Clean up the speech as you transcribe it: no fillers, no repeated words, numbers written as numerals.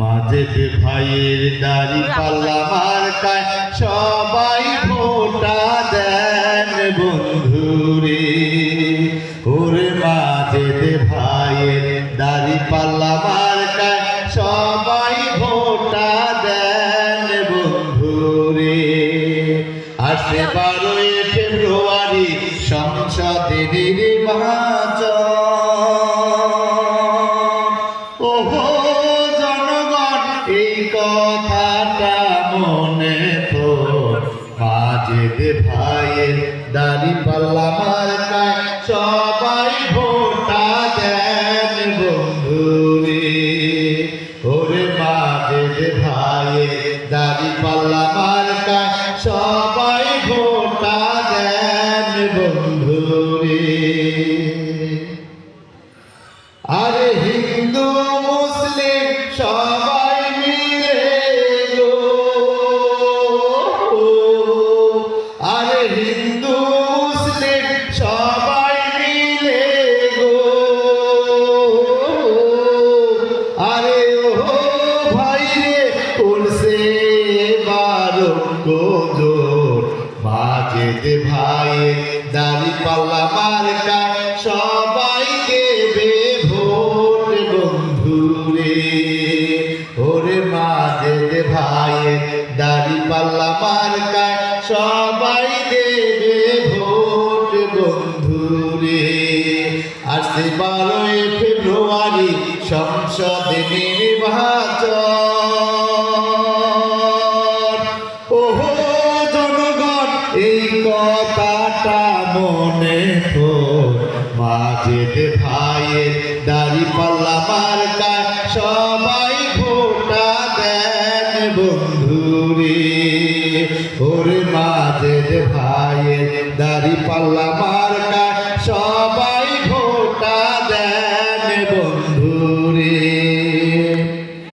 মাজেদ ভাইয়ের দাড়ি পাল্লা মার্কায় সবাই ভোটা দেন বন্ধুরে। ওরে মাজেদ ভাইয়ের দাড়ি পাল্লা মার্কায় সবাই ভোটা দেন বন্ধুরে। আসে 12ই ফেব্রুয়ারি সংসদে নির্বাচন। ওহো জনগণ এই কথাটা মনে তো, মাজেদ ভাইয়ের দাড়ি পাল্লা মার্কায় সবাই ভোটা দেন বন্ধুরে। ওরে মাজেদ ভাইয়ের দাড়ি পাল্লা মার্কায় সবাই ভোটা দেন বন্ধুরে। আরে হিন্দু মুসলিম সবাই মিলে গো, আরে হিন্দু মুসলিম সবাই মিলে গো, আরে ও ভাই রে করছে বারক্য জোর। মাজেদ ভাইয়ের দাড়ি পাল্লা মার্কায় সবাই দেবে ভোট বন্ধুরে। ওরে মাজেদ ভাইয়ের দাড়ি পাল্লা মার্কায় সবাই দেবে ভোট বন্ধুরে। আসছে 12ই ফেব্রুয়ারি সংসদে নির্বাচন। ওহো জনগণ এই কথাটা মনে তো, মাজেদ ভাইয়ের দাড়ি পাল্লা মার্কায় সবাই ভোটা দেন বন্ধুরে। ওরে মাজেদ ভাইয়ের দাড়ি পাল্লা মার্কায় সবাই ভোটা দেন বন্ধু।